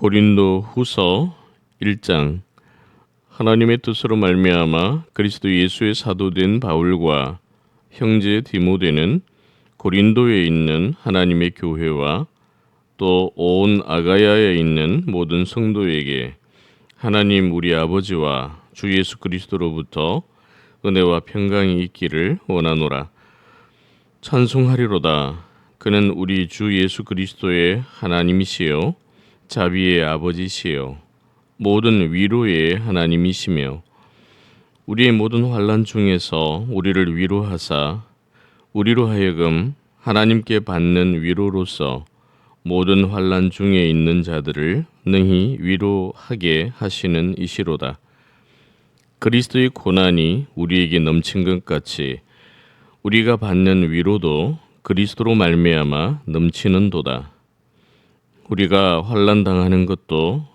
고린도 후서 1장. 하나님의 뜻으로 말미암아 그리스도 예수의 사도된 바울과 형제 디모데는 고린도에 있는 하나님의 교회와 또 온 아가야에 있는 모든 성도에게 하나님 우리 아버지와 주 예수 그리스도로부터 은혜와 평강이 있기를 원하노라. 찬송하리로다. 그는 우리 주 예수 그리스도의 하나님이시요 자비의 아버지시요 모든 위로의 하나님이시며 우리의 모든 환난 중에서 우리를 위로하사 우리로 하여금 하나님께 받는 위로로서 모든 환난 중에 있는 자들을 능히 위로하게 하시는 이시로다. 그리스도의 고난이 우리에게 넘친 것 같이 우리가 받는 위로도 그리스도로 말미암아 넘치는도다. 우리가 환난 당하는 것도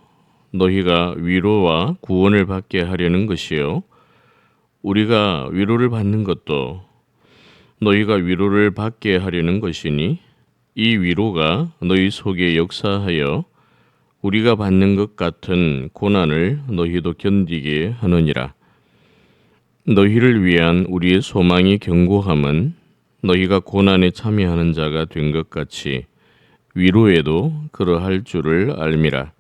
너희가 위로와 구원을 받게 하려는 것이요 우리가 위로를 받는 것도 너희가 위로를 받게 하려는 것이니 이 위로가 너희 속에 역사하여 우리가 받는 것 같은 고난을 너희도 견디게 하느니라. 너희를 위한 우리의 소망이 견고함은 너희가 고난에 참여하는 자가 된 것 같이 위로에도 그러할 줄을 알미라.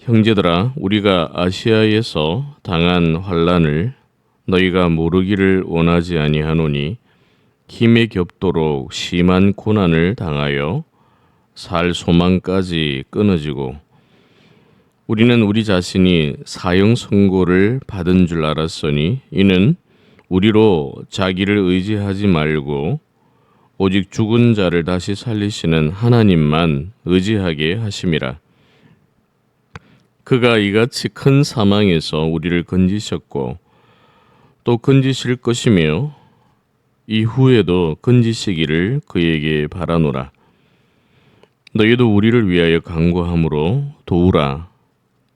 형제들아, 우리가 아시아에서 당한 환난을 너희가 모르기를 원하지 아니하노니 힘에 겹도록 심한 고난을 당하여 살 소망까지 끊어지고 우리는 우리 자신이 사형 선고를 받은 줄 알았으니 이는 우리로 자기를 의지하지 말고 오직 죽은 자를 다시 살리시는 하나님만 의지하게 하심이라. 그가 이같이 큰 사망에서 우리를 건지셨고 또 건지실 것이며 이후에도 건지시기를 그에게 바라노라. 너희도 우리를 위하여 간구함으로 도우라.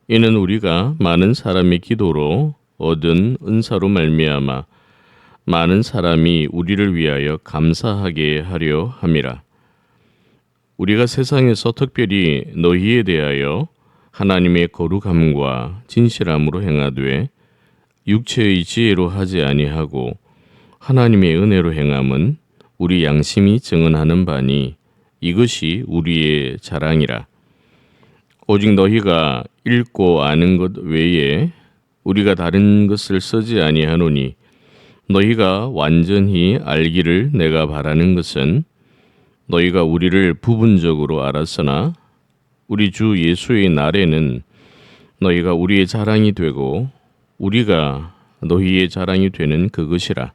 이는 우리가 많은 사람의 기도로 얻은 은사로 말미암아 많은 사람이 우리를 위하여 감사하게 하려 함이라. 우리가 세상에서 특별히 너희에 대하여 하나님의 거룩함과 진실함으로 행하되 육체의 지혜로 하지 아니하고 하나님의 은혜로 행함은 우리 양심이 증언하는 바니 이것이 우리의 자랑이라. 오직 너희가 읽고 아는 것 외에 우리가 다른 것을 쓰지 아니하노니 너희가 완전히 알기를 내가 바라는 것은 너희가 우리를 부분적으로 알았으나 우리 주 예수의 날에는 너희가 우리의 자랑이 되고 우리가 너희의 자랑이 되는 그것이라.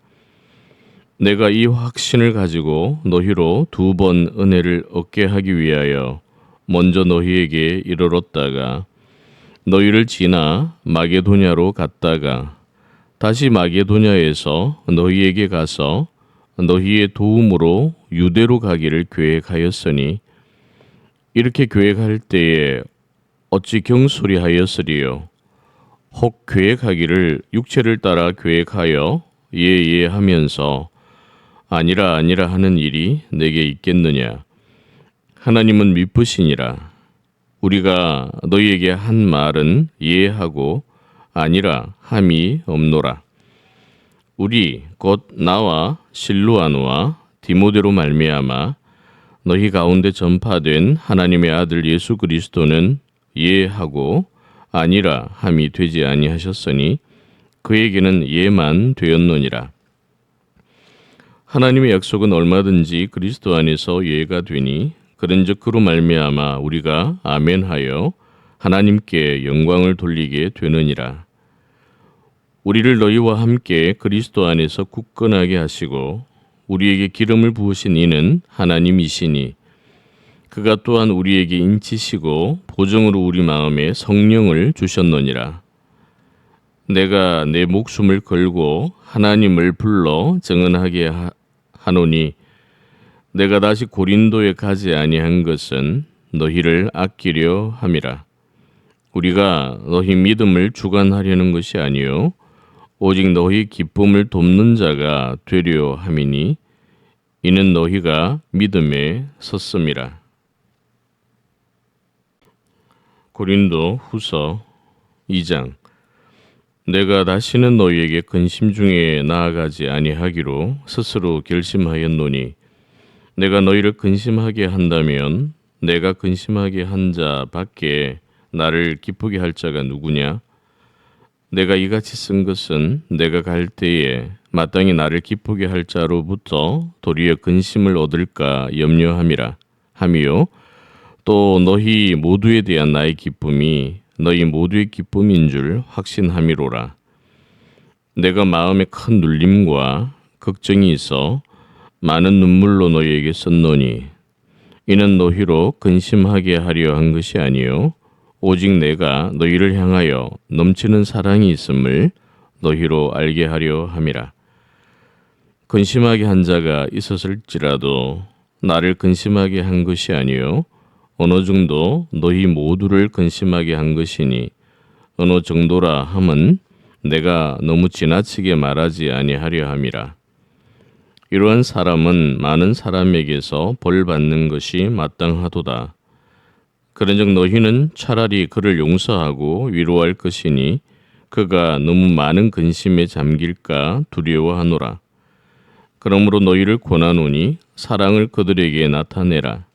내가 이 확신을 가지고 너희로 2번 은혜를 얻게 하기 위하여 먼저 너희에게 이르렀다가 너희를 지나 마게도냐로 갔다가 다시 마게도냐에서 너희에게 가서 너희의 도움으로 유대로 가기를 계획하였으니 이렇게 계획할 때에 어찌 경솔이하였으리요. 혹 계획하기를 육체를 따라 계획하여 예예 하면서 아니라 아니라 하는 일이 내게 있겠느냐. 하나님은 미쁘시니라. 우리가 너희에게 한 말은 예하고 아니라 함이 없노라. 우리 곧 나와 실루아노와 디모데로 말미암아 너희 가운데 전파된 하나님의 아들 예수 그리스도는 예하고 아니라 함이 되지 아니하셨으니 그에게는 예만 되었느니라. 하나님의 약속은 얼마든지 그리스도 안에서 예가 되니 그런즉 그로 말미암아 우리가 아멘하여 하나님께 영광을 돌리게 되느니라. 우리를 너희와 함께 그리스도 안에서 굳건하게 하시고 우리에게 기름을 부으신 이는 하나님이시니 그가 또한 우리에게 인치시고 보정으로 우리 마음에 성령을 주셨느니라. 내가 내 목숨을 걸고 하나님을 불러 증언하게 하노니 내가 다시 고린도에 가지 아니한 것은 너희를 아끼려 함이라. 우리가 너희 믿음을 주관하려는 것이 아니요 오직 너희 기쁨을 돕는 자가 되려 함이니 이는 너희가 믿음에 섰음이라. 고린도 후서 2장. 내가 다시는 너희에게 근심 중에 나아가지 아니하기로 스스로 결심하였노니 내가 너희를 근심하게 한다면 내가 근심하게 한 자 밖에 나를 기쁘게 할 자가 누구냐? 내가 이같이 쓴 것은 내가 갈 때에 마땅히 나를 기쁘게 할 자로부터 도리어 근심을 얻을까 염려함이라 함이요. 또 너희 모두에 대한 나의 기쁨이 너희 모두의 기쁨인 줄 확신함이로라. 내가 마음에 큰 눌림과 걱정이 있어 많은 눈물로 너희에게 썼노니 이는 너희로 근심하게 하려 한 것이 아니요 오직 내가 너희를 향하여 넘치는 사랑이 있음을 너희로 알게 하려 함이라. 근심하게 한 자가 있었을지라도 나를 근심하게 한 것이 아니요 어느 정도 너희 모두를 근심하게 한 것이니 어느 정도라 함은 내가 너무 지나치게 말하지 아니하려 함이라. 이러한 사람은 많은 사람에게서 벌 받는 것이 마땅하도다. 그런즉 너희는 차라리 그를 용서하고 위로할 것이니 그가 너무 많은 근심에 잠길까 두려워하노라. 그러므로 너희를 권하노니 사랑을 그들에게 나타내라.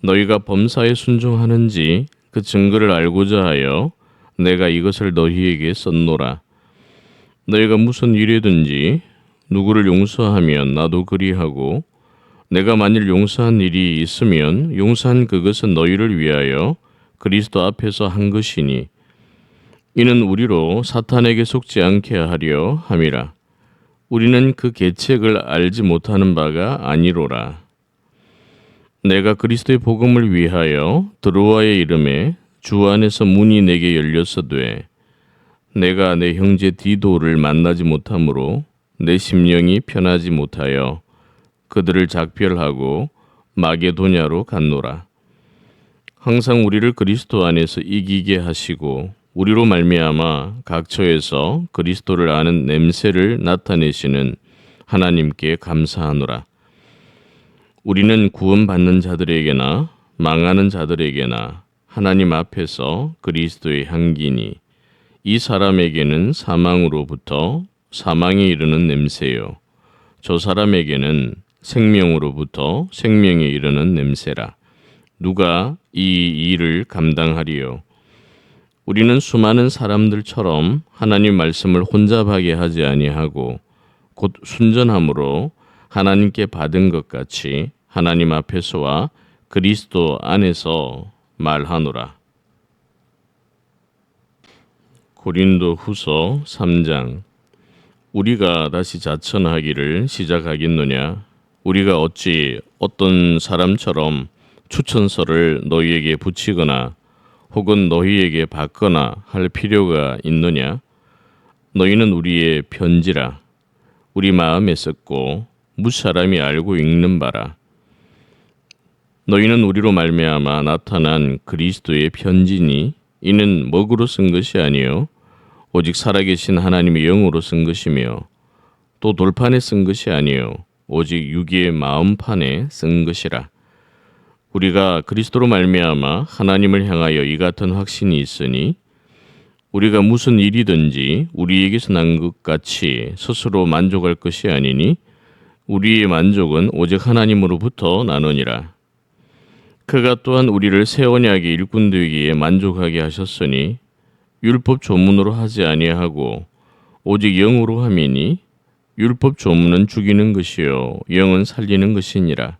너희가 범사에 순종하는지 그 증거를 알고자 하여 내가 이것을 너희에게 썼노라. 너희가 무슨 일이든지 누구를 용서하면 나도 그리하고 내가 만일 용서한 일이 있으면 용서한 그것은 너희를 위하여 그리스도 앞에서 한 것이니 이는 우리로 사탄에게 속지 않게 하려 함이라. 우리는 그 계책을 알지 못하는 바가 아니로라. 내가 그리스도의 복음을 위하여 드로아의 이름에 주 안에서 문이 내게 열렸어되 내가 내 형제 디도를 만나지 못하므로 내 심령이 편하지 못하여 그들을 작별하고 마게도냐로 갔노라. 항상 우리를 그리스도 안에서 이기게 하시고 우리로 말미암아 각처에서 그리스도를 아는 냄새를 나타내시는 하나님께 감사하노라. 우리는 구원받는 자들에게나 망하는 자들에게나 하나님 앞에서 그리스도의 향기니 이 사람에게는 사망으로부터 사망에 이르는 냄새요 저 사람에게는 생명으로부터 생명에 이르는 냄새라. 누가 이 일을 감당하리요? 우리는 수많은 사람들처럼 하나님 말씀을 혼잡하게 하지 아니하고 곧 순전함으로 하나님께 받은 것 같이 하나님 앞에서와 그리스도 안에서 말하노라. 고린도 후서 3장. 우리가 다시 자천하기를 시작하겠느냐? 우리가 어찌 어떤 사람처럼 추천서를 너희에게 붙이거나 혹은 너희에게 받거나 할 필요가 있느냐? 너희는 우리의 편지라. 우리 마음에 썼고 무사람이 알고 읽는 바라. 너희는 우리로 말미암아 나타난 그리스도의 편지니 이는 먹으로 쓴 것이 아니요 오직 살아계신 하나님의 영으로 쓴 것이며 또 돌판에 쓴 것이 아니요 오직 유기의 마음판에 쓴 것이라. 우리가 그리스도로 말미암아 하나님을 향하여 이 같은 확신이 있으니 우리가 무슨 일이든지 우리에게서 난 것 같이 스스로 만족할 것이 아니니 우리의 만족은 오직 하나님으로부터 나느니라. 그가 또한 우리를 새 언약의 일꾼 되기에 만족하게 하셨으니 율법 조문으로 하지 아니하고 오직 영으로 함이니 율법 조문은 죽이는 것이요 영은 살리는 것이니라.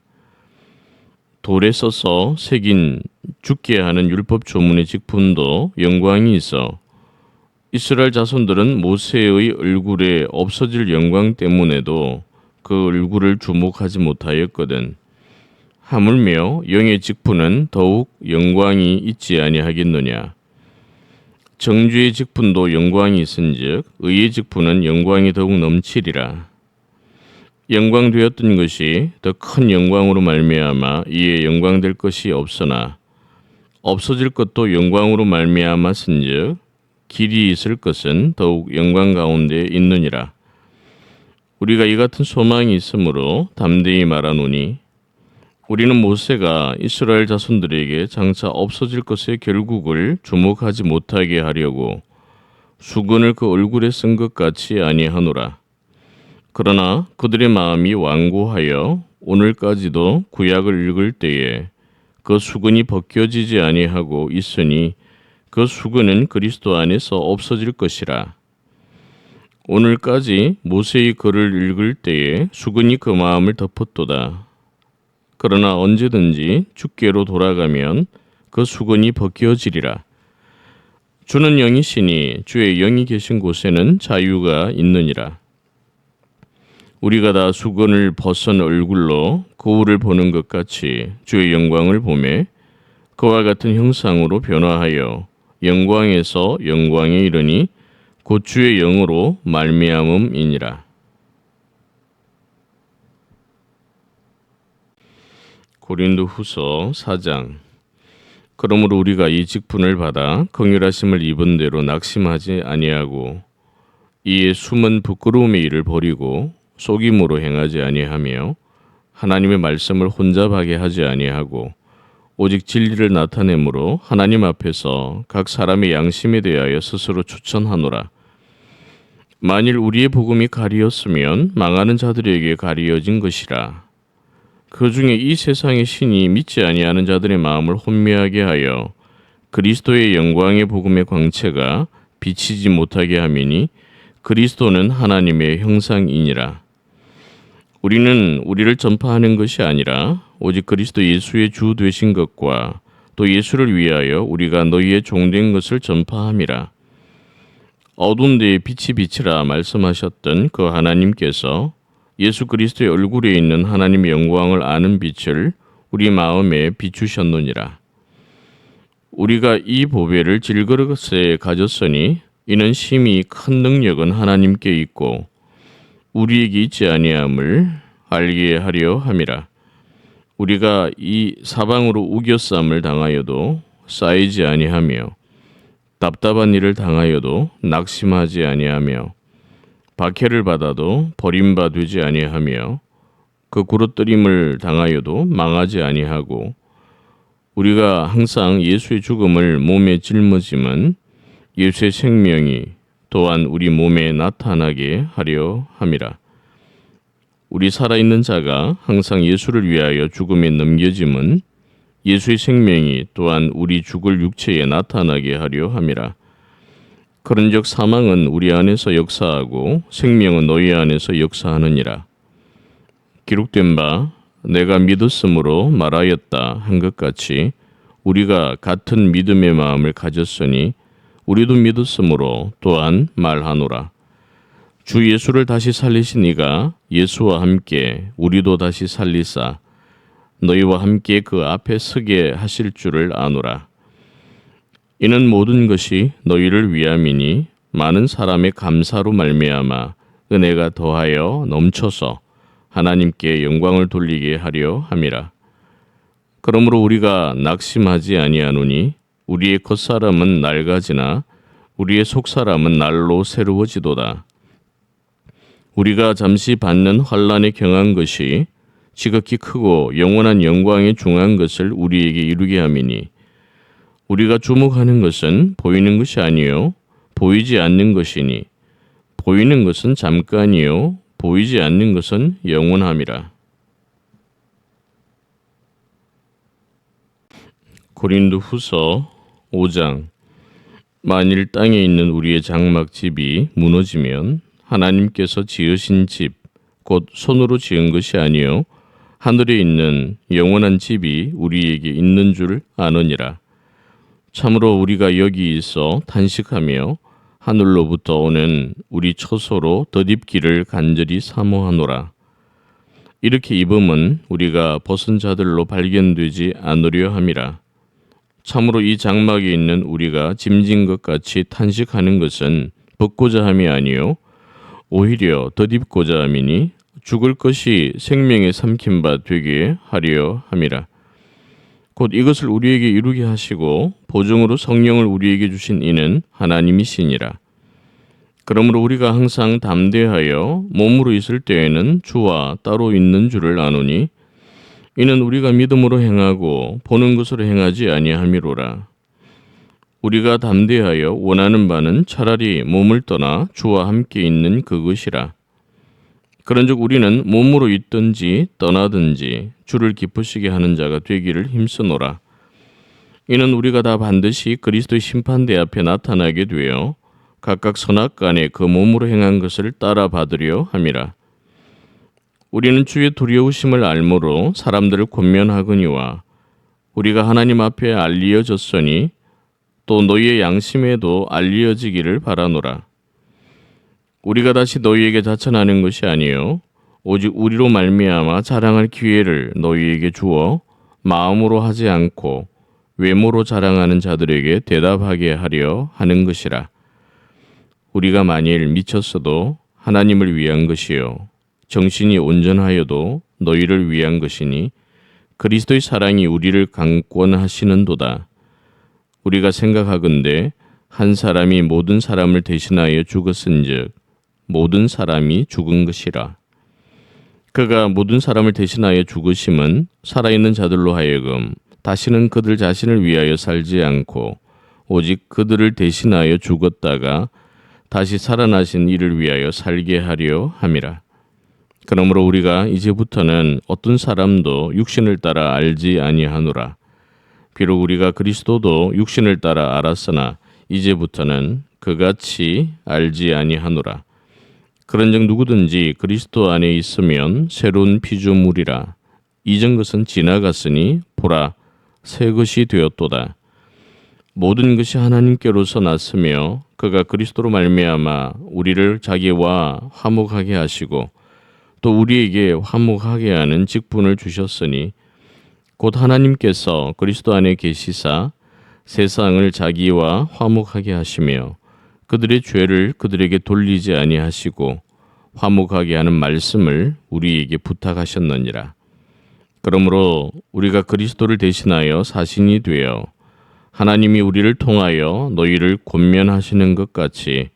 돌에 써서 새긴 죽게 하는 율법 조문의 직분도 영광이 있어 이스라엘 자손들은 모세의 얼굴에 없어질 영광 때문에도 그 얼굴을 주목하지 못하였거든. 하물며 영의 직분은 더욱 영광이 있지 아니하겠느냐. 정죄의 직분도 영광이 있은즉 의의 직분은 영광이 더욱 넘치리라. 영광되었던 것이 더 큰 영광으로 말미암아 이에 영광될 것이 없으나 없어질 것도 영광으로 말미암았은즉 길이 있을 것은 더욱 영광 가운데 있느니라. 우리가 이 같은 소망이 있으므로 담대히 말하노니 우리는 모세가 이스라엘 자손들에게 장차 없어질 것의 결국을 주목하지 못하게 하려고 수건을 그 얼굴에 쓴 것 같이 아니하노라. 그러나 그들의 마음이 완고하여 오늘까지도 구약을 읽을 때에 그 수건이 벗겨지지 아니하고 있으니 그 수건은 그리스도 안에서 없어질 것이라. 오늘까지 모세의 글을 읽을 때에 수건이 그 마음을 덮었도다. 그러나 언제든지 주께로 돌아가면 그 수건이 벗겨지리라. 주는 영이시니 주의 영이 계신 곳에는 자유가 있느니라. 우리가 다 수건을 벗은 얼굴로 거울을 보는 것 같이 주의 영광을 보매 그와 같은 형상으로 변화하여 영광에서 영광에 이르니 곧 주의 영으로 말미암음이니라. 고린도후서 4장. 그러므로 우리가 이 직분을 받아 긍휼하심을 입은 대로 낙심하지 아니하고 이에 숨은 부끄러움의 일을 버리고 속임으로 행하지 아니하며 하나님의 말씀을 혼잡하게 하지 아니하고 오직 진리를 나타내므로 하나님 앞에서 각 사람의 양심에 대하여 스스로 추천하노라. 만일 우리의 복음이 가리었으면 망하는 자들에게 가리어진 것이라. 그 중에 이 세상의 신이 믿지 아니하는 자들의 마음을 혼미하게 하여 그리스도의 영광의 복음의 광채가 비치지 못하게 함이니 그리스도는 하나님의 형상이니라. 우리는 우리를 전파하는 것이 아니라 오직 그리스도 예수의 주 되신 것과 또 예수를 위하여 우리가 너희의 종된 것을 전파함이라. 어두운 데에 빛이 비치라 말씀하셨던 그 하나님께서 예수 그리스도의 얼굴에 있는 하나님의 영광을 아는 빛을 우리 마음에 비추셨느니라. 우리가 이 보배를 질그릇에 가졌으니 이는 심히 큰 능력은 하나님께 있고 우리에게 있지 아니함을 알게 하려 함이라. 우리가 이 사방으로 우겨쌈을 당하여도 쌓이지 아니하며 답답한 일을 당하여도 낙심하지 아니하며 박해를 받아도 버림바 되지 아니하며 그 굴러뜨림을 당하여도 망하지 아니하고 우리가 항상 예수의 죽음을 몸에 짊어짐은 예수의 생명이 또한 우리 몸에 나타나게 하려 함이라. 우리 살아있는 자가 항상 예수를 위하여 죽음에 넘겨짐은 예수의 생명이 또한 우리 죽을 육체에 나타나게 하려 함이라. 그런즉 사망은 우리 안에서 역사하고 생명은 너희 안에서 역사하느니라. 기록된 바 내가 믿었으므로 말하였다 한 것 같이 우리가 같은 믿음의 마음을 가졌으니 우리도 믿었으므로 또한 말하노라. 주 예수를 다시 살리신 이가 예수와 함께 우리도 다시 살리사 너희와 함께 그 앞에 서게 하실 줄을 아노라. 이는 모든 것이 너희를 위함이니 많은 사람의 감사로 말미암아 은혜가 더하여 넘쳐서 하나님께 영광을 돌리게 하려 함이라. 그러므로 우리가 낙심하지 아니하노니 우리의 겉사람은 낡아지나 우리의 속사람은 날로 새로워지도다. 우리가 잠시 받는 환난에 경한 것이 지극히 크고 영원한 영광에 중한 것을 우리에게 이루게 함이니 우리가 주목하는 것은 보이는 것이 아니요 보이지 않는 것이니 보이는 것은 잠깐이요 보이지 않는 것은 영원함이라. 고린도후서 5장. 만일 땅에 있는 우리의 장막집이 무너지면 하나님께서 지으신 집 곧 손으로 지은 것이 아니요 하늘에 있는 영원한 집이 우리에게 있는 줄 아느니라. 참으로 우리가 여기 있어 탄식하며 하늘로부터 오는 우리 처소로 덧입기를 간절히 사모하노라. 이렇게 입음은 우리가 벗은 자들로 발견되지 않으려 함이라. 참으로 이 장막에 있는 우리가 짐진 것 같이 탄식하는 것은 벗고자 함이 아니요 오히려 덧입고자 함이니 죽을 것이 생명에 삼킨 바 되게 하려 함이라. 곧 이것을 우리에게 이루게 하시고 보증으로 성령을 우리에게 주신 이는 하나님이시니라. 그러므로 우리가 항상 담대하여 몸으로 있을 때에는 주와 따로 있는 줄을 아노니 이는 우리가 믿음으로 행하고 보는 것으로 행하지 아니함이로라. 우리가 담대하여 원하는 바는 차라리 몸을 떠나 주와 함께 있는 그것이라. 그런즉 우리는 몸으로 있든지 떠나든지 주를 기쁘시게 하는 자가 되기를 힘쓰노라. 이는 우리가 다 반드시 그리스도의 심판대 앞에 나타나게 되어 각각 선악간에 그 몸으로 행한 것을 따라 받으려 함이라. 우리는 주의 두려우심을 알므로 사람들을 권면하거니와 우리가 하나님 앞에 알리어졌으니 또 너희의 양심에도 알리어지기를 바라노라. 우리가 다시 너희에게 자천하는 것이 아니요 오직 우리로 말미암아 자랑할 기회를 너희에게 주어 마음으로 하지 않고 외모로 자랑하는 자들에게 대답하게 하려 하는 것이라. 우리가 만일 미쳤어도 하나님을 위한 것이요 정신이 온전하여도 너희를 위한 것이니 그리스도의 사랑이 우리를 강권하시는도다. 우리가 생각하건대 한 사람이 모든 사람을 대신하여 죽었은즉 모든 사람이 죽은 것이라. 그가 모든 사람을 대신하여 죽으심은 살아있는 자들로 하여금 다시는 그들 자신을 위하여 살지 않고 오직 그들을 대신하여 죽었다가 다시 살아나신 이를 위하여 살게 하려 함이라. 그러므로 우리가 이제부터는 어떤 사람도 육신을 따라 알지 아니하노라. 비록 우리가 그리스도도 육신을 따라 알았으나 이제부터는 그같이 알지 아니하노라. 그런즉 누구든지 그리스도 안에 있으면 새로운 피조물이라. 이전 것은 지나갔으니 보라 새 것이 되었도다. 모든 것이 하나님께로서 났으며 그가 그리스도로 말미암아 우리를 자기와 화목하게 하시고 또 우리에게 화목하게 하는 직분을 주셨으니 곧 하나님께서 그리스도 안에 계시사 세상을 자기와 화목하게 하시며 그들의 죄를 그들에게 돌리지 아니하시고 화목하게 하는 말씀을 우리에게 부탁하셨느니라. 그러므로 우리가 그리스도를 대신하여 사신이 되어 하나님이 우리를 통하여 너희를 권면하시는 것 같이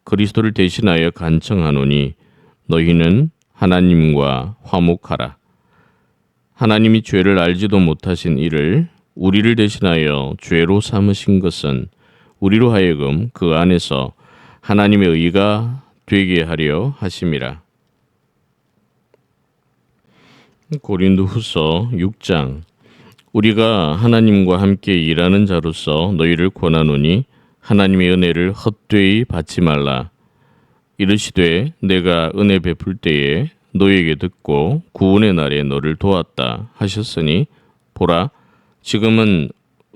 그리스도를 대신하여 간청하노니 너희는 하나님과 화목하라. 하나님이 죄를 알지도 못하신 이를 우리를 대신하여 죄로 삼으신 것은 우리로 하여금 그 안에서 하나님의 의가 되게 하려 하심이라. 고린도후서 6장. 우리가 하나님과 함께 일하는 자로서 너희를 권하노니 하나님의 은혜를 헛되이 받지 말라. 이르시되 내가 은혜 베풀 때에 너희에게 듣고 구원의 날에 너를 도왔다 하셨으니 보라 지금은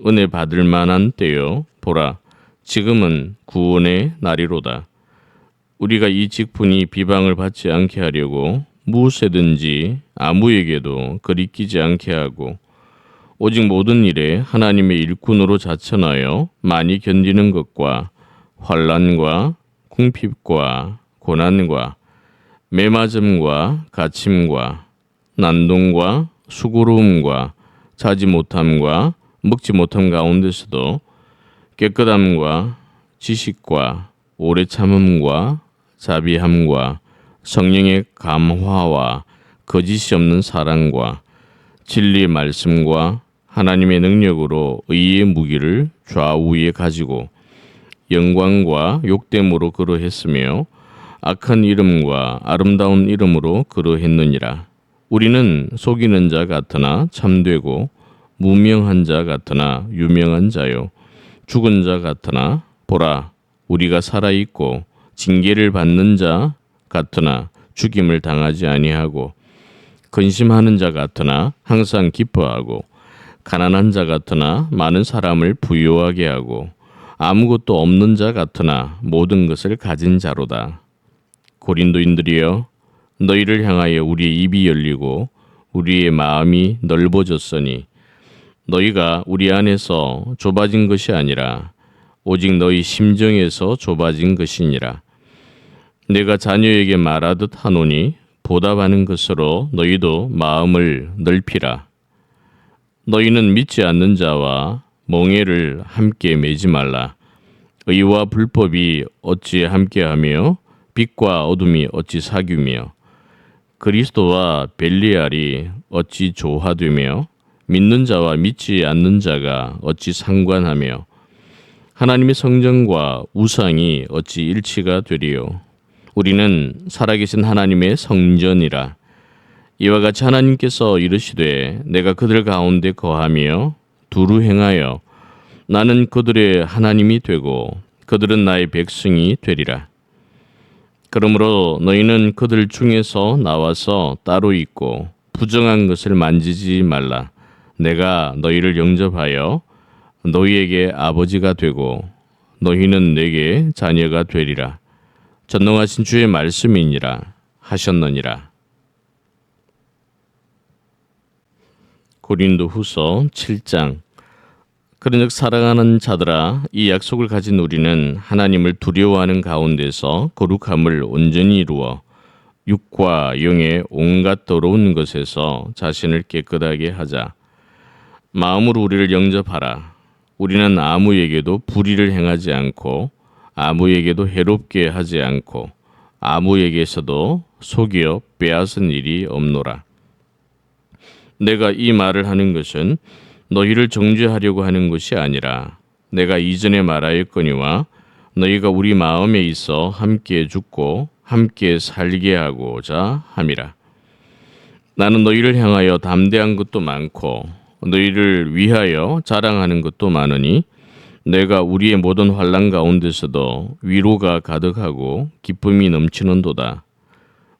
은혜 받을 만한 때요 보라 지금은 구원의 날이로다. 우리가 이 직분이 비방을 받지 않게 하려고 무엇에든지 아무에게도 거리끼지 않게 하고 오직 모든 일에 하나님의 일꾼으로 자천하여 많이 견디는 것과 환난과 궁핍과 고난과 매맞음과 갇힘과 난동과 수고로움과 자지 못함과 먹지 못함 가운데서도 깨끗함과 지식과 오래 참음과 자비함과 성령의 감화와 거짓이 없는 사랑과 진리의 말씀과 하나님의 능력으로 의의 무기를 좌우에 가지고 영광과 욕됨으로 그러했으며 악한 이름과 아름다운 이름으로 그러했느니라. 우리는 속이는 자 같으나 참되고 무명한 자 같으나 유명한 자요 죽은 자 같으나 보라 우리가 살아있고 징계를 받는 자 같으나 죽임을 당하지 아니하고 근심하는 자 같으나 항상 기뻐하고 가난한 자 같으나 많은 사람을 부유하게 하고 아무것도 없는 자 같으나 모든 것을 가진 자로다. 고린도인들이여 너희를 향하여 우리의 입이 열리고 우리의 마음이 넓어졌으니 너희가 우리 안에서 좁아진 것이 아니라 오직 너희 심정에서 좁아진 것이니라. 내가 자녀에게 말하듯 하노니 보답하는 것으로 너희도 마음을 넓히라. 너희는 믿지 않는 자와 멍에를 함께 매지 말라. 의와 불법이 어찌 함께하며 빛과 어둠이 어찌 사귀며 그리스도와 벨리알이 어찌 조화되며 믿는 자와 믿지 않는 자가 어찌 상관하며 하나님의 성전과 우상이 어찌 일치가 되리요. 우리는 살아계신 하나님의 성전이라. 이와 같이 하나님께서 이르시되 내가 그들 가운데 거하며 두루 행하여 나는 그들의 하나님이 되고 그들은 나의 백성이 되리라. 그러므로 너희는 그들 중에서 나와서 따로 있고 부정한 것을 만지지 말라. 내가 너희를 영접하여 너희에게 아버지가 되고 너희는 내게 자녀가 되리라. 전능하신 주의 말씀이니라 하셨느니라. 고린도후서 7장. 그런즉 사랑하는 자들아, 이 약속을 가진 우리는 하나님을 두려워하는 가운데서 거룩함을 온전히 이루어 육과 영의 온갖 더러운 것에서 자신을 깨끗하게 하자. 마음으로 우리를 영접하라. 우리는 아무에게도 불의를 행하지 않고 아무에게도 해롭게 하지 않고 아무에게서도 속여 빼앗은 일이 없노라. 내가 이 말을 하는 것은 너희를 정죄하려고 하는 것이 아니라 내가 이전에 말하였거니와 너희가 우리 마음에 있어 함께 죽고 함께 살게 하고자 함이라. 나는 너희를 향하여 담대한 것도 많고 너희를 위하여 자랑하는 것도 많으니 내가 우리의 모든 환난 가운데서도 위로가 가득하고 기쁨이 넘치는도다.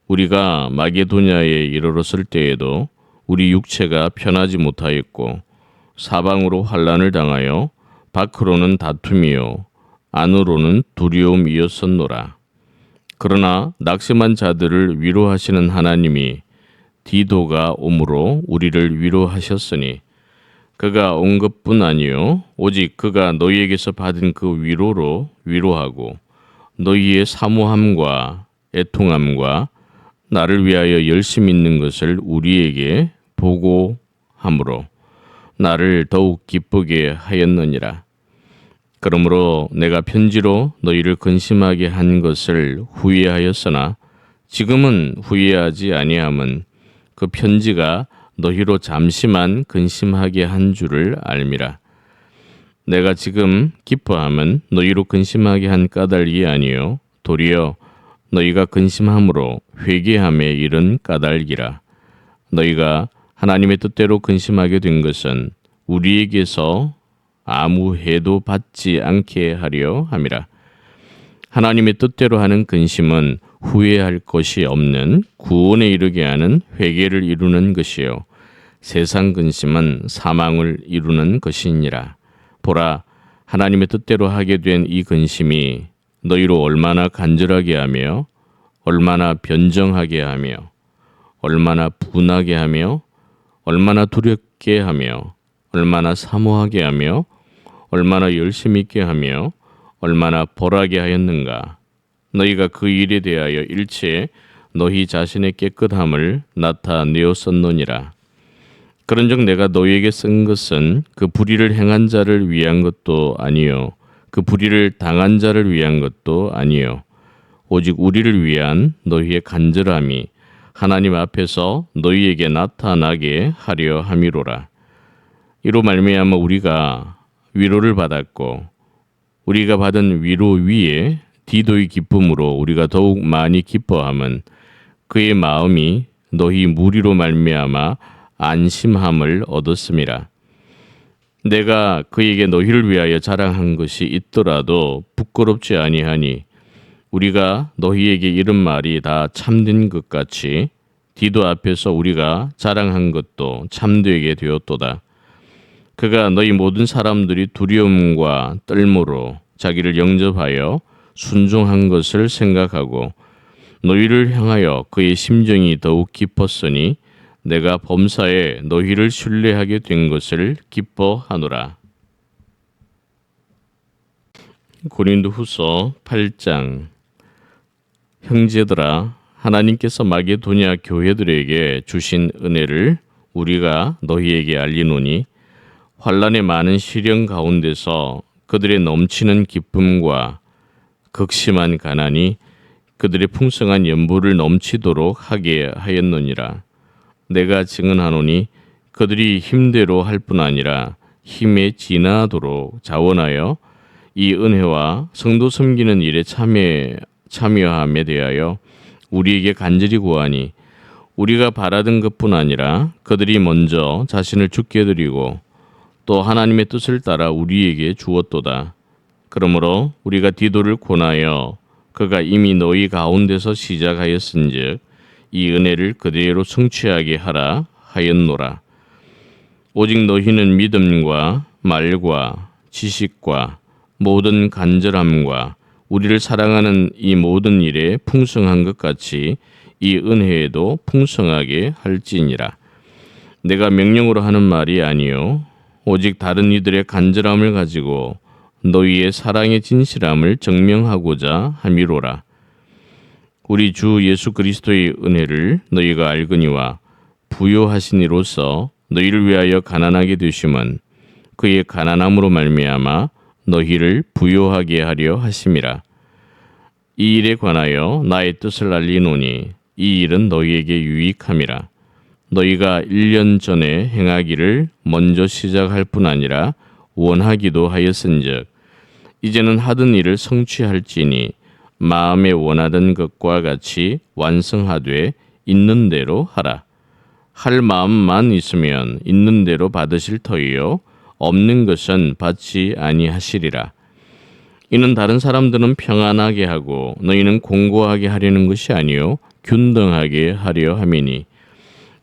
우리가 마게도냐에 이르렀을 때에도 우리 육체가 편하지 못하였고 사방으로 환난을 당하여 밖으로는 다툼이요 안으로는 두려움이었었노라. 그러나 낙심한 자들을 위로하시는 하나님이 디도가 오므로 우리를 위로하셨으니 그가 온 것뿐 아니요 오직 그가 너희에게서 받은 그 위로로 위로하고 너희의 사모함과 애통함과 나를 위하여 열심 있는 것을 우리에게 보고함으로 나를 더욱 기쁘게 하였느니라. 그러므로 내가 편지로 너희를 근심하게 한 것을 후회하였으나 지금은 후회하지 아니함은 그 편지가 너희로 잠시만 근심하게 한 줄을 알미라. 내가 지금 기뻐함은 너희로 근심하게 한 까닭이 아니요 도리어 너희가 근심함으로 회개함에 이른 까닭이라. 너희가 하나님의 뜻대로 근심하게 된 것은 우리에게서 아무 해도 받지 않게 하려 함이라. 하나님의 뜻대로 하는 근심은 후회할 것이 없는 구원에 이르게 하는 회개를 이루는 것이요 세상 근심은 사망을 이루는 것이니라. 보라, 하나님의 뜻대로 하게 된 이 근심이 너희로 얼마나 간절하게 하며 얼마나 변정하게 하며 얼마나 분하게 하며 얼마나 두렵게 하며 얼마나 사모하게 하며 얼마나 열심 있게 하며 얼마나 벌하게 하였는가. 너희가 그 일에 대하여 일체 너희 자신의 깨끗함을 나타내었었느니라. 그런즉 내가 너희에게 쓴 것은 그 불의를 행한 자를 위한 것도 아니요 그 불의를 당한 자를 위한 것도 아니요 오직 우리를 위한 너희의 간절함이 하나님 앞에서 너희에게 나타나게 하려 함이로라. 이로 말미암아 우리가 위로를 받았고 우리가 받은 위로 위에 디도의 기쁨으로 우리가 더욱 많이 기뻐함은 그의 마음이 너희 무리로 말미암아 안심함을 얻었음이라. 내가 그에게 너희를 위하여 자랑한 것이 있더라도 부끄럽지 아니하니 우리가 너희에게 이런 말이 다 참된 것 같이 디도 앞에서 우리가 자랑한 것도 참되게 되었도다. 그가 너희 모든 사람들이 두려움과 떨므로 자기를 영접하여 순종한 것을 생각하고 너희를 향하여 그의 심정이 더욱 깊었으니 내가 범사에 너희를 신뢰하게 된 것을 기뻐하노라. 고린도후서 8장. 형제들아, 하나님께서 마게도냐 교회들에게 주신 은혜를 우리가 너희에게 알리노니 환난의 많은 시련 가운데서 그들의 넘치는 기쁨과 극심한 가난이 그들의 풍성한 연보를 넘치도록 하게 하였느니라. 내가 증언하노니 그들이 힘대로 할 뿐 아니라 힘에 지나도록 자원하여 이 은혜와 성도 섬기는 일에 참여함에 대하여 우리에게 간절히 구하니 우리가 바라던 것뿐 아니라 그들이 먼저 자신을 죽게 드리고 또 하나님의 뜻을 따라 우리에게 주었도다. 그러므로 우리가 디도를 권하여 그가 이미 너희 가운데서 시작하였은즉 이 은혜를 그대로 성취하게 하라 하였노라. 오직 너희는 믿음과 말과 지식과 모든 간절함과 우리를 사랑하는 이 모든 일에 풍성한 것 같이 이 은혜에도 풍성하게 할지니라. 내가 명령으로 하는 말이 아니요 오직 다른 이들의 간절함을 가지고 너희의 사랑의 진실함을 증명하고자 함이로라. 우리 주 예수 그리스도의 은혜를 너희가 알거니와 부요하시니로서 너희를 위하여 가난하게 되심은 그의 가난함으로 말미암아 너희를 부요하게 하려 하심이라. 이 일에 관하여 나의 뜻을 알리노니 이 일은 너희에게 유익함이라. 너희가 1년 전에 행하기를 먼저 시작할 뿐 아니라 원하기도 하였은즉 이제는 하던 일을 성취할지니 마음에 원하던 것과 같이 완성하되 있는 대로 하라. 할 마음만 있으면 있는 대로 받으실 터이요 없는 것은 받지 아니하시리라. 이는 다른 사람들은 평안하게 하고 너희는 공고하게 하려는 것이 아니요 균등하게 하려 함이니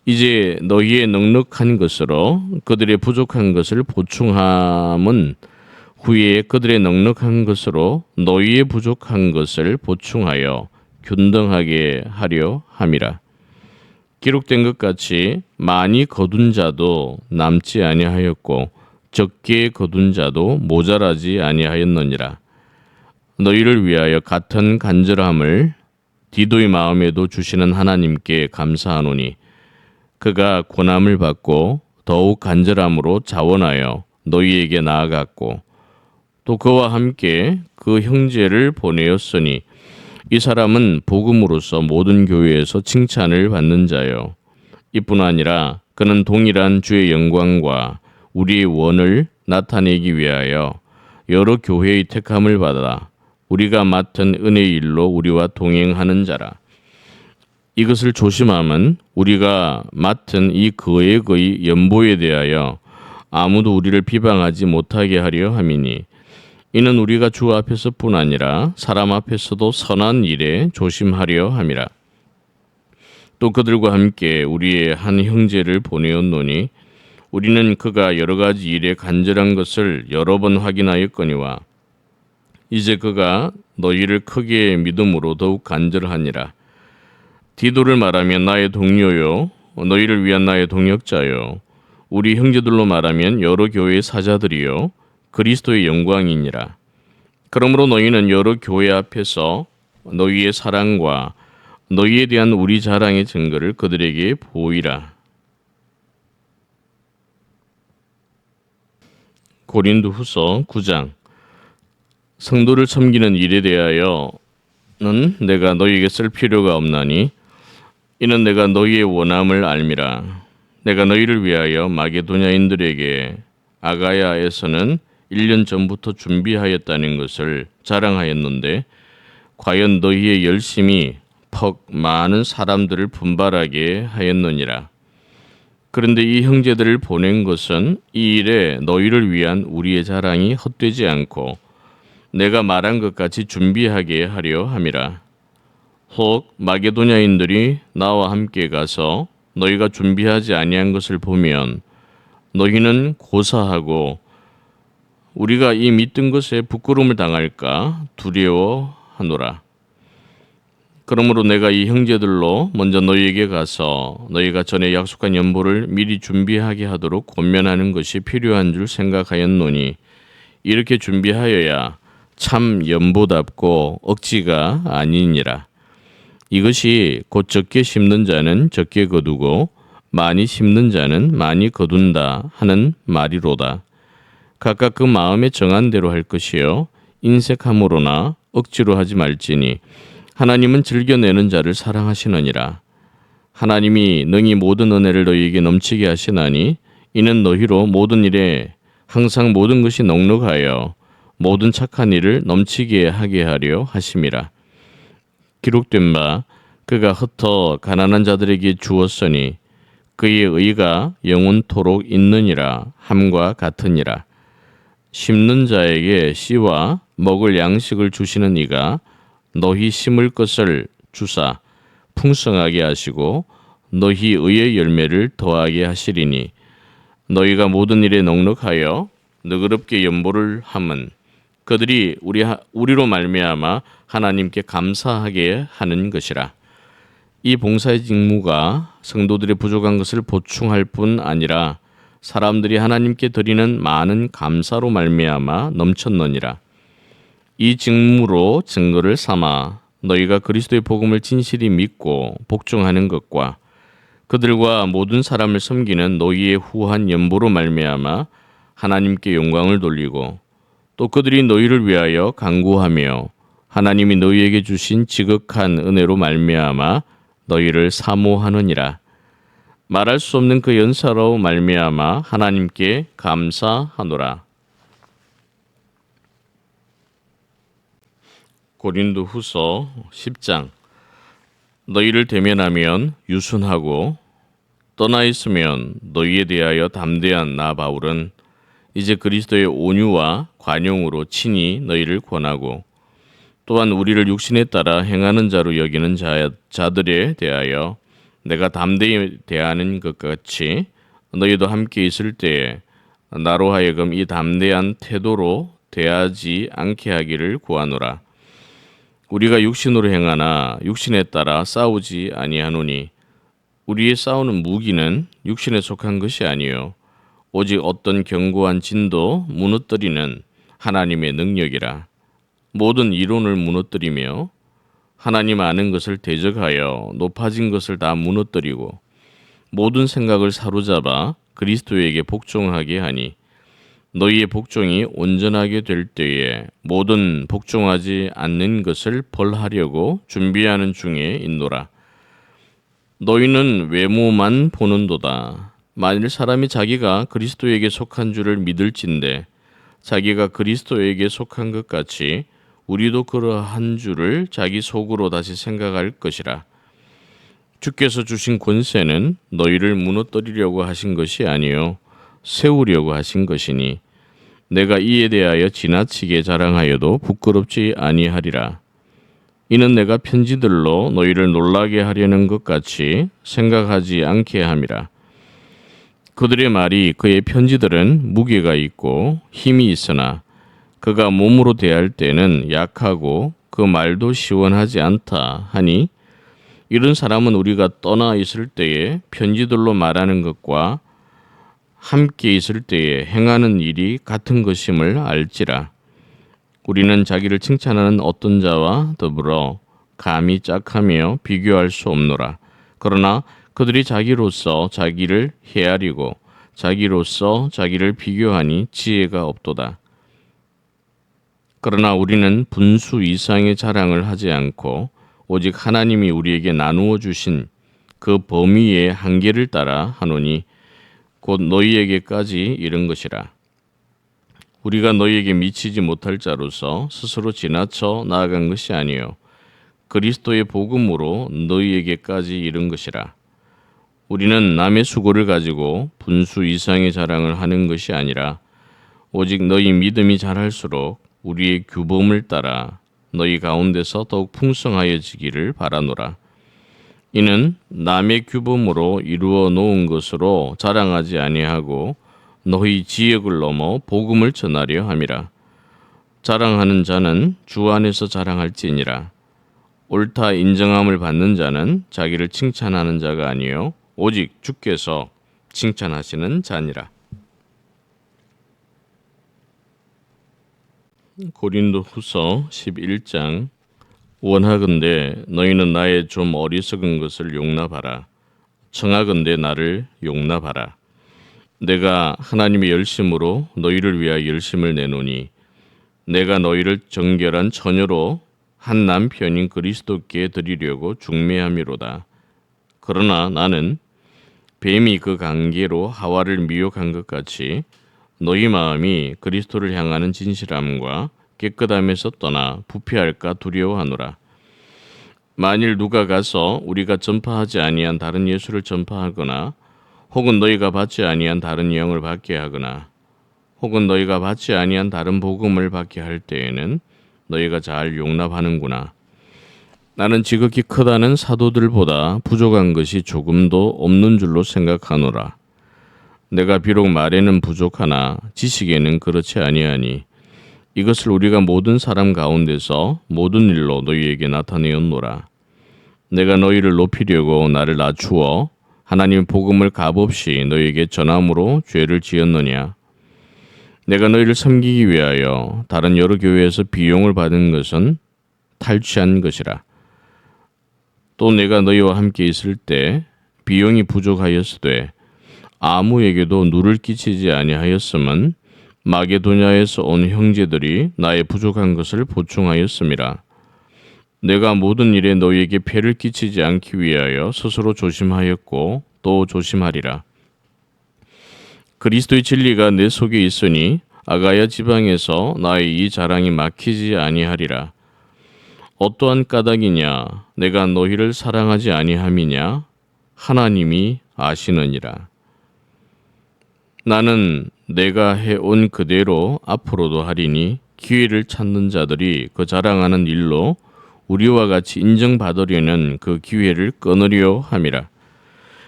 이제 너희의 넉넉한 것으로 그들의 부족한 것을 보충함은 후에 그들의 넉넉한 것으로 너희의 부족한 것을 보충하여 균등하게 하려 함이라. 기록된 것 같이 많이 거둔 자도 남지 아니하였고 적게 거둔 자도 모자라지 아니하였느니라. 너희를 위하여 같은 간절함을 디도의 마음에도 주시는 하나님께 감사하노니 그가 고난을 받고 더욱 간절함으로 자원하여 너희에게 나아갔고 또 그와 함께 그 형제를 보내었으니 이 사람은 복음으로서 모든 교회에서 칭찬을 받는 자요. 이뿐 아니라 그는 동일한 주의 영광과 우리의 원을 나타내기 위하여 여러 교회의 택함을 받아 우리가 맡은 은혜의 일로 우리와 동행하는 자라. 이것을 조심함은 우리가 맡은 이 거액의 연보에 대하여 아무도 우리를 비방하지 못하게 하려 함이니 이는 우리가 주 앞에서뿐 아니라 사람 앞에서도 선한 일에 조심하려 함이라. 또 그들과 함께 우리의 한 형제를 보내었노니 우리는 그가 여러 가지 일에 간절한 것을 여러 번 확인하였거니와 이제 그가 너희를 크게 믿음으로 더욱 간절하니라. 디도를 말하면 나의 동료요 너희를 위한 나의 동역자요 우리 형제들로 말하면 여러 교회의 사자들이요 그리스도의 영광이니라. 그러므로 너희는 여러 교회 앞에서 너희의 사랑과 너희에 대한 우리 자랑의 증거를 그들에게 보이라. 고린도후서 9장. 성도를 섬기는 일에 대하여는 내가 너희에게 쓸 필요가 없나니 이는 내가 너희의 원함을 알미라. 내가 너희를 위하여 마게도냐인들에게 아가야에서는 1년 전부터 준비하였다는 것을 자랑하였는데 과연 너희의 열심이 퍽 많은 사람들을 분발하게 하였느니라. 그런데 이 형제들을 보낸 것은 이 일에 너희를 위한 우리의 자랑이 헛되지 않고 내가 말한 것 같이 준비하게 하려 함이라. 혹 마게도냐인들이 나와 함께 가서 너희가 준비하지 아니한 것을 보면 너희는 고사하고 우리가 이 믿던 것에 부끄러움을 당할까 두려워하노라. 그러므로 내가 이 형제들로 먼저 너희에게 가서 너희가 전에 약속한 연보를 미리 준비하게 하도록 권면하는 것이 필요한 줄 생각하였노니 이렇게 준비하여야 참 연보답고 억지가 아니니라. 이것이 곧 적게 심는 자는 적게 거두고 많이 심는 자는 많이 거둔다 하는 말이로다. 각각 그 마음에 정한 대로 할 것이요 인색함으로나 억지로 하지 말지니 하나님은 즐겨내는 자를 사랑하시느니라. 하나님이 능히 모든 은혜를 너희에게 넘치게 하시나니 이는 너희로 모든 일에 항상 모든 것이 넉넉하여 모든 착한 일을 넘치게 하게 하려 하심이라. 기록된 바 그가 흩어 가난한 자들에게 주었으니 그의 의가 영원토록 있느니라 함과 같으니라. 심는 자에게 씨와 먹을 양식을 주시는 이가 너희 심을 것을 주사 풍성하게 하시고 너희 의의 열매를 더하게 하시리니 너희가 모든 일에 넉넉하여 너그럽게 연보를 함은 그들이 우리로 말미암아 하나님께 감사하게 하는 것이라. 이 봉사의 직무가 성도들의 부족한 것을 보충할 뿐 아니라 사람들이 하나님께 드리는 많은 감사로 말미암아 넘쳤느니라. 이 직무로 증거를 삼아 너희가 그리스도의 복음을 진실히 믿고 복종하는 것과 그들과 모든 사람을 섬기는 너희의 후한 연보로 말미암아 하나님께 영광을 돌리고 또 그들이 너희를 위하여 간구하며 하나님이 너희에게 주신 지극한 은혜로 말미암아 너희를 사모하느니라. 말할 수 없는 그 연사로 말미암아 하나님께 감사하노라. 고린도후서 10장. 너희를 대면하면 유순하고 떠나 있으면 너희에 대하여 담대한 나 바울은 이제 그리스도의 온유와 관용으로 친히 너희를 권하고 또한 우리를 육신에 따라 행하는 자로 여기는 자들에 대하여 내가 담대히 대하는 것 같이 너희도 함께 있을 때에 나로 하여금 이 담대한 태도로 대하지 않게 하기를 구하노라. 우리가 육신으로 행하나 육신에 따라 싸우지 아니하노니 우리의 싸우는 무기는 육신에 속한 것이 아니요 오직 어떤 견고한 진도 무너뜨리는 하나님의 능력이라. 모든 이론을 무너뜨리며 하나님 아는 것을 대적하여 높아진 것을 다 무너뜨리고 모든 생각을 사로잡아 그리스도에게 복종하게 하니 너희의 복종이 온전하게 될 때에 모든 복종하지 않는 것을 벌하려고 준비하는 중에 있노라. 너희는 외모만 보는도다. 만일 사람이 자기가 그리스도에게 속한 줄을 믿을진대 자기가 그리스도에게 속한 것 같이 우리도 그러한 줄을 자기 속으로 다시 생각할 것이라. 주께서 주신 권세는 너희를 무너뜨리려고 하신 것이 아니요 세우려고 하신 것이니 내가 이에 대하여 지나치게 자랑하여도 부끄럽지 아니하리라. 이는 내가 편지들로 너희를 놀라게 하려는 것 같이 생각하지 않게 함이라. 그들의 말이 그의 편지들은 무게가 있고 힘이 있으나 그가 몸으로 대할 때는 약하고 그 말도 시원하지 않다 하니 이런 사람은 우리가 떠나 있을 때에 편지들로 말하는 것과 함께 있을 때에 행하는 일이 같은 것임을 알지라. 우리는 자기를 칭찬하는 어떤 자와 더불어 감히 짝하며 비교할 수 없노라. 그러나 그들이 자기로서 자기를 헤아리고 자기로서 자기를 비교하니 지혜가 없도다. 그러나 우리는 분수 이상의 자랑을 하지 않고 오직 하나님이 우리에게 나누어 주신 그 범위의 한계를 따라 하노니 곧 너희에게까지 이른 것이라. 우리가 너희에게 미치지 못할 자로서 스스로 지나쳐 나아간 것이 아니요 그리스도의 복음으로 너희에게까지 이른 것이라. 우리는 남의 수고를 가지고 분수 이상의 자랑을 하는 것이 아니라 오직 너희 믿음이 자랄수록 우리의 규범을 따라 너희 가운데서 더욱 풍성하여지기를 바라노라. 이는 남의 규범으로 이루어 놓은 것으로 자랑하지 아니하고 너희 지역을 넘어 복음을 전하려 함이라. 자랑하는 자는 주 안에서 자랑할지니라. 옳다 인정함을 받는 자는 자기를 칭찬하는 자가 아니요 오직 주께서 칭찬하시는 자니라. 고린도후서 11장. 원하건대 너희는 나의 좀 어리석은 것을 용납하라. 청하건대 나를 용납하라. 내가 하나님의 열심으로 너희를 위하여 열심을 내노니 내가 너희를 정결한 처녀로 한 남편인 그리스도께 드리려고 중매함이로다. 그러나 나는 뱀이 그 관계로 하와를 미혹한 것 같이 너희 마음이 그리스도를 향하는 진실함과 깨끗함에서 떠나 부패할까 두려워하노라. 만일 누가 가서 우리가 전파하지 아니한 다른 예수를 전파하거나 혹은 너희가 받지 아니한 다른 영을 받게 하거나 혹은 너희가 받지 아니한 다른 복음을 받게 할 때에는 너희가 잘 용납하는구나. 나는 지극히 크다는 사도들보다 부족한 것이 조금도 없는 줄로 생각하노라. 내가 비록 말에는 부족하나 지식에는 그렇지 아니하니 이것을 우리가 모든 사람 가운데서 모든 일로 너희에게 나타내었노라. 내가 너희를 높이려고 나를 낮추어 하나님의 복음을 값없이 너희에게 전함으로 죄를 지었느냐. 내가 너희를 섬기기 위하여 다른 여러 교회에서 비용을 받은 것은 탈취한 것이라. 또 내가 너희와 함께 있을 때 비용이 부족하였으되 아무에게도 누를 끼치지 아니하였음은 마게도냐에서 온 형제들이 나의 부족한 것을 보충하였음이라. 내가 모든 일에 너희에게 폐를 끼치지 않기 위하여 스스로 조심하였고 또 조심하리라. 그리스도의 진리가 내 속에 있으니 아가야 지방에서 나의 이 자랑이 막히지 아니하리라. 어떠한 까닭이냐 내가 너희를 사랑하지 아니함이냐 하나님이 아시느니라. 나는 내가 해온 그대로 앞으로도 하리니 기회를 찾는 자들이 그 자랑하는 일로 우리와 같이 인정받으려는 그 기회를 끊으려 함이라.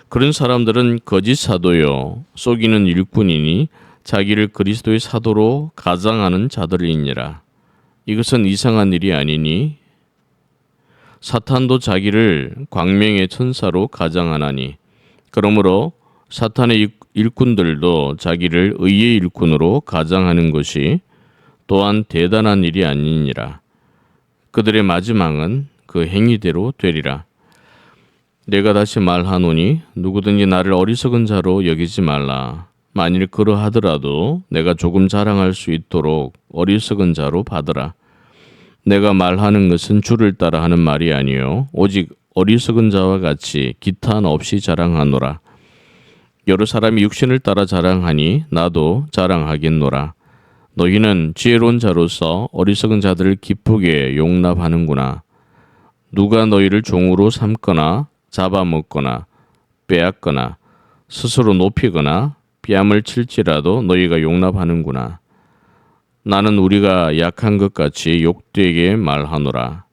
그런 사람들은 거짓 사도요 속이는 일꾼이니 자기를 그리스도의 사도로 가장하는 자들이니라. 이것은 이상한 일이 아니니 사탄도 자기를 광명의 천사로 가장하나니 그러므로 사탄의 일꾼들도 자기를 의의 일꾼으로 가장하는 것이 또한 대단한 일이 아니니라. 그들의 마지막은 그 행위대로 되리라. 내가 다시 말하노니 누구든지 나를 어리석은 자로 여기지 말라. 만일 그러하더라도 내가 조금 자랑할 수 있도록 어리석은 자로 받으라. 내가 말하는 것은 주를 따라 하는 말이 아니요 오직 어리석은 자와 같이 기탄 없이 자랑하노라. 여러 사람이 육신을 따라 자랑하니 나도 자랑하겠노라. 너희는 지혜로운 자로서 어리석은 자들을 기쁘게 용납하는구나. 누가 너희를 종으로 삼거나 잡아먹거나 빼앗거나 스스로 높이거나 뺨을 칠지라도 너희가 용납하는구나. 나는 우리가 약한 것 같이 욕되게 말하노라.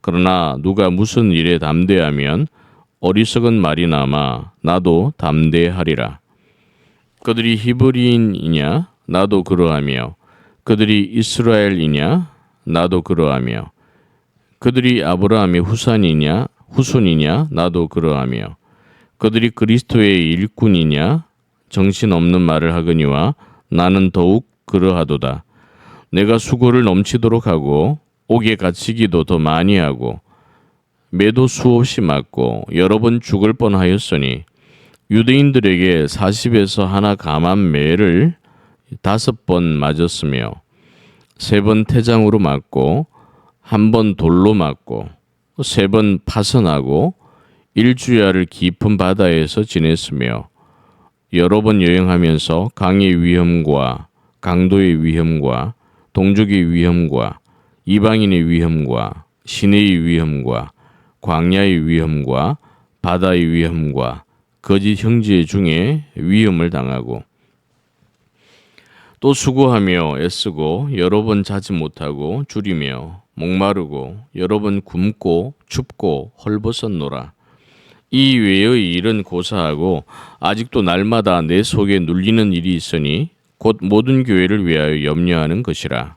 그러나 누가 무슨 일에 담대하면 어리석은 말이나마 나도 담대하리라. 그들이 히브리인이냐 나도 그러하며 그들이 이스라엘이냐 나도 그러하며 그들이 아브라함의 후손이냐 나도 그러하며 그들이 그리스도의 일꾼이냐 정신없는 말을 하거니와 나는 더욱 그러하도다. 내가 수고를 넘치도록 하고 옥에 갇히기도 더 많이 하고 매도 수없이 맞고 여러 번 죽을 뻔하였으니 유대인들에게 40에서 하나 감한 매를 5번 맞았으며 3번 태장으로 맞고 1번 돌로 맞고 3번 파선하고 1주야를 깊은 바다에서 지냈으며 여러 번 여행하면서 강의 위험과 강도의 위험과 동족의 위험과 이방인의 위험과 시내의 위험과 광야의 위험과 바다의 위험과 거짓 형제 중에 위험을 당하고 또 수고하며 애쓰고 여러 번 자지 못하고 줄이며 목마르고 여러 번 굶고 춥고 헐벗었노라. 이 외의 일은 고사하고 아직도 날마다 내 속에 눌리는 일이 있으니 곧 모든 교회를 위하여 염려하는 것이라.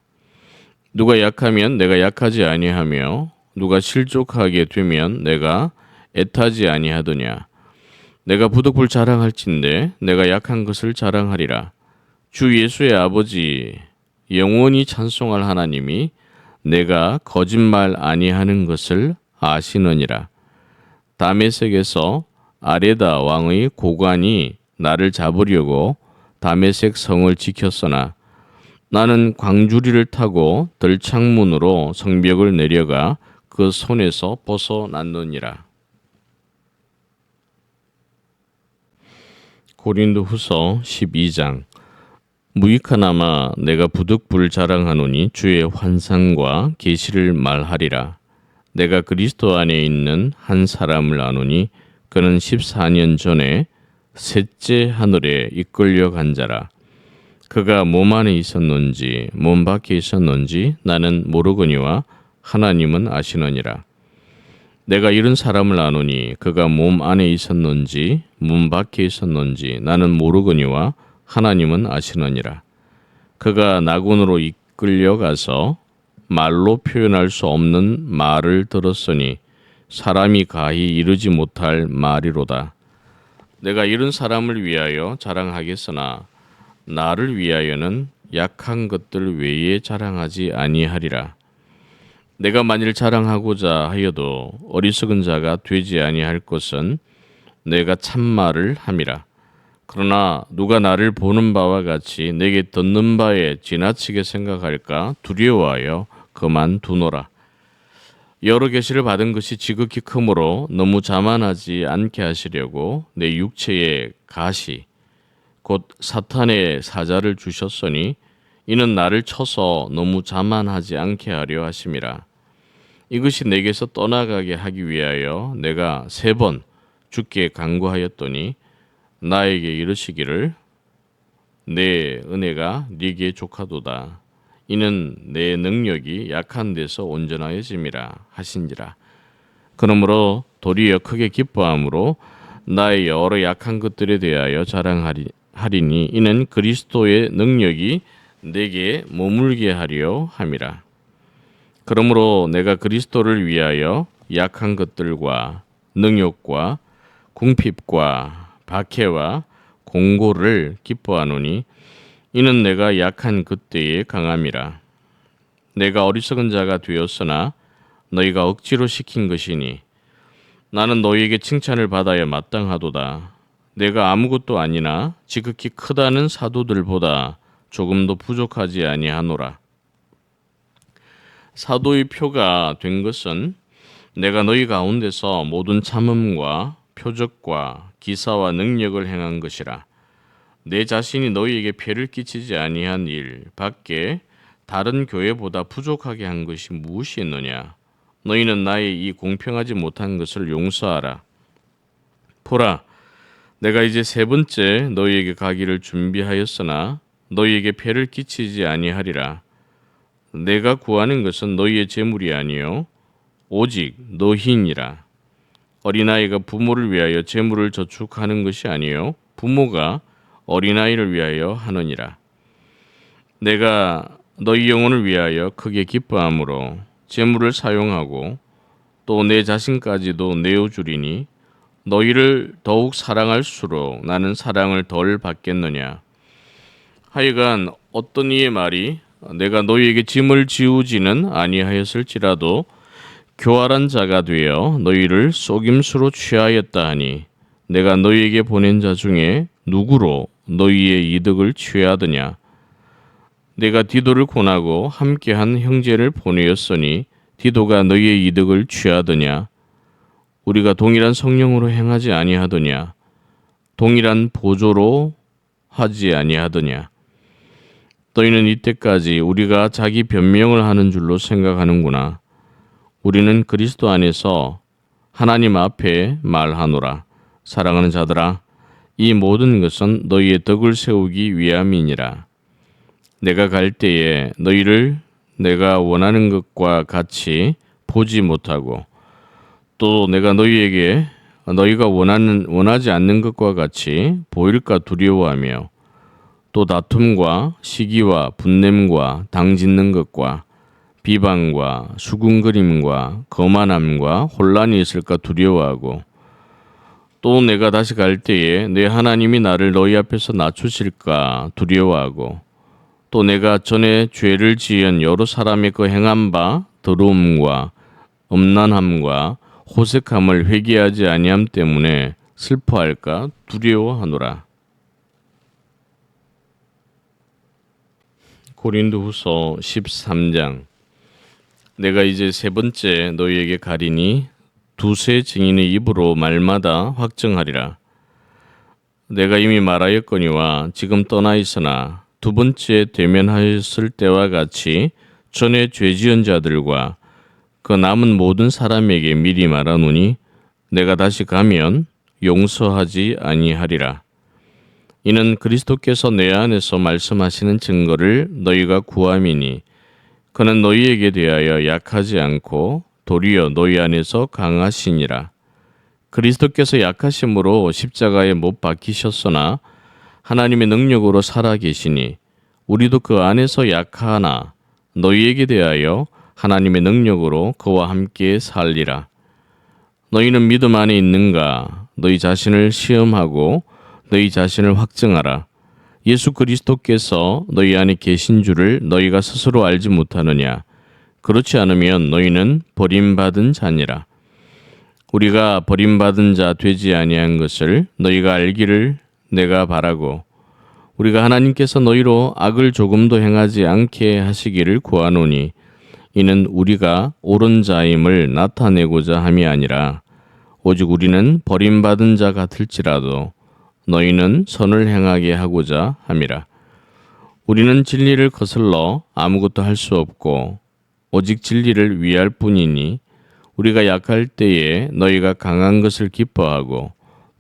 누가 약하면 내가 약하지 아니하며 누가 실족하게 되면 내가 애타지 아니하더냐. 내가 부득불 자랑할진대 내가 약한 것을 자랑하리라. 주 예수의 아버지 영원히 찬송할 하나님이 내가 거짓말 아니하는 것을 아시느니라. 다메섹에서 아레다 왕의 고관이 나를 잡으려고 다메섹 성을 지켰으나 나는 광주리를 타고 들창문으로 성벽을 내려가 그 손에서 벗어났느니라. 고린도후서 12장. 무익하나마 내가 부득불 자랑하노니 주의 환상과 계시를 말하리라. 내가 그리스도 안에 있는 한 사람을 아노니 그는 14년 전에 셋째 하늘에 이끌려 간 자라. 그가 몸 안에 있었는지 몸 밖에 있었는지 나는 모르거니와 하나님은 아시느니라. 내가 이런 사람을 아노니 그가 몸 안에 있었는지 몸 밖에 있었는지 나는 모르거니와 하나님은 아시느니라. 그가 낙원으로 이끌려가서 말로 표현할 수 없는 말을 들었으니 사람이 가히 이르지 못할 말이로다. 내가 이런 사람을 위하여 자랑하겠으나 나를 위하여는 약한 것들 외에 자랑하지 아니하리라. 내가 만일 자랑하고자 하여도 어리석은 자가 되지 아니할 것은 내가 참말을 함이라. 그러나 누가 나를 보는 바와 같이 내게 듣는 바에 지나치게 생각할까 두려워하여 그만두노라. 여러 계시를 받은 것이 지극히 크므로 너무 자만하지 않게 하시려고 내 육체에 가시 곧 사탄의 사자를 주셨으니 이는 나를 쳐서 너무 자만하지 않게 하려 하심이라. 이것이 내게서 떠나가게 하기 위하여 내가 3번 주께 간구하였더니 나에게 이르시기를 내 은혜가 네게 족하도다. 이는 내 능력이 약한 데서 온전하여짐이라 하신지라. 그러므로 도리어 크게 기뻐함으로 나의 여러 약한 것들에 대하여 자랑하리니 이는 그리스도의 능력이 내게 머물게 하려 함이라. 그러므로 내가 그리스도를 위하여 약한 것들과 능욕과 궁핍과 박해와 공고를 기뻐하노니 이는 내가 약한 그때의 강함이라. 내가 어리석은 자가 되었으나 너희가 억지로 시킨 것이니 나는 너희에게 칭찬을 받아야 마땅하도다. 내가 아무것도 아니나 지극히 크다는 사도들보다 조금도 부족하지 아니하노라. 사도의 표가 된 것은 내가 너희 가운데서 모든 참음과 표적과 기사와 능력을 행한 것이라. 내 자신이 너희에게 폐를 끼치지 아니한 일 밖에 다른 교회보다 부족하게 한 것이 무엇이 있느냐. 너희는 나의 이 공평하지 못한 것을 용서하라. 보라, 내가 이제 3번째 너희에게 가기를 준비하였으나 너희에게 폐를 끼치지 아니하리라. 내가 구하는 것은 너희의 재물이 아니요 오직 너희니라. 어린아이가 부모를 위하여 재물을 저축하는 것이 아니요 부모가 어린아이를 위하여 하느니라. 내가 너희 영혼을 위하여 크게 기뻐함으로 재물을 사용하고 또 내 자신까지도 내어주리니 너희를 더욱 사랑할수록 나는 사랑을 덜 받겠느냐. 하여간 어떤 이의 말이 내가 너희에게 짐을 지우지는 아니하였을지라도 교활한 자가 되어 너희를 속임수로 취하였다 하니 내가 너희에게 보낸 자 중에 누구로 너희의 이득을 취하더냐. 내가 디도를 권하고 함께한 형제를 보내었으니 디도가 너희의 이득을 취하더냐. 우리가 동일한 성령으로 행하지 아니하더냐. 동일한 보조로 하지 아니하더냐. 너희는 이때까지 우리가 자기 변명을 하는 줄로 생각하는구나. 우리는 그리스도 안에서 하나님 앞에 말하노라. 사랑하는 자들아, 이 모든 것은 너희의 덕을 세우기 위함이니라. 내가 갈 때에 너희를 내가 원하는 것과 같이 보지 못하고 또 내가 너희에게 너희가 원하지 않는 것과 같이 보일까 두려워하며 또 다툼과 시기와 분냄과 당짓는 것과 비방과 수군거림과 거만함과 혼란이 있을까 두려워하고 또 내가 다시 갈 때에 내 하나님이 나를 너희 앞에서 낮추실까 두려워하고 또 내가 전에 죄를 지은 여러 사람의 그 행한 바 더러움과 음란함과 호색함을 회개하지 아니함 때문에 슬퍼할까 두려워하노라. 고린도후서 13장. 내가 이제 세 번째 너희에게 가리니 두세 증인의 입으로 말마다 확정하리라. 내가 이미 말하였거니와 지금 떠나 있으나 두 번째 대면하였을 때와 같이 전에 죄 지은 자들과 그 남은 모든 사람에게 미리 말하노니 내가 다시 가면 용서하지 아니하리라. 이는 그리스도께서 내 안에서 말씀하시는 증거를 너희가 구함이니 그는 너희에게 대하여 약하지 않고 도리어 너희 안에서 강하시니라. 그리스도께서 약하심으로 십자가에 못 박히셨으나 하나님의 능력으로 살아 계시니 우리도 그 안에서 약하나 너희에게 대하여 하나님의 능력으로 그와 함께 살리라. 너희는 믿음 안에 있는가? 너희 자신을 시험하고 너희 자신을 확증하라. 예수 그리스도께서 너희 안에 계신 줄을 너희가 스스로 알지 못하느냐? 그렇지 않으면 너희는 버림받은 자니라. 우리가 버림받은 자 되지 아니한 것을 너희가 알기를 내가 바라고 우리가 하나님께서 너희로 악을 조금도 행하지 않게 하시기를 구하노니 이는 우리가 옳은 자임을 나타내고자 함이 아니라 오직 우리는 버림받은 자 같을지라도 너희는 선을 행하게 하고자 함이라. 우리는 진리를 거슬러 아무것도 할 수 없고 오직 진리를 위할 뿐이니 우리가 약할 때에 너희가 강한 것을 기뻐하고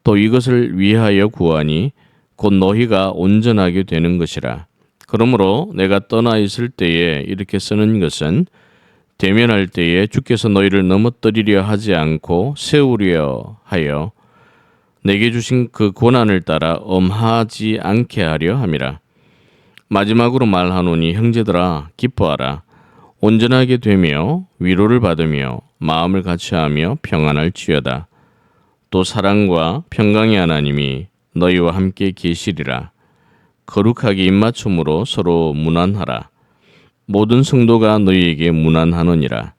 또 이것을 위하여 구하니 곧 너희가 온전하게 되는 것이라. 그러므로 내가 떠나 있을 때에 이렇게 쓰는 것은 대면할 때에 주께서 너희를 넘어뜨리려 하지 않고 세우려 하여 내게 주신 그 고난을 따라 엄하지 않게 하려 함이라. 마지막으로 말하노니 형제들아 기뻐하라. 온전하게 되며 위로를 받으며 마음을 같이하며 평안할지어다. 또 사랑과 평강의 하나님이 너희와 함께 계시리라. 거룩하게 입맞춤으로 서로 문안하라. 모든 성도가 너희에게 문안하느니라.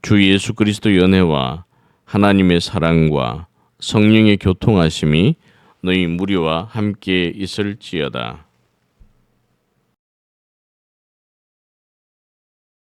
주 예수 그리스도 연애와 하나님의 사랑과 성령의 교통하심이 너희 무리와 함께 있을지어다.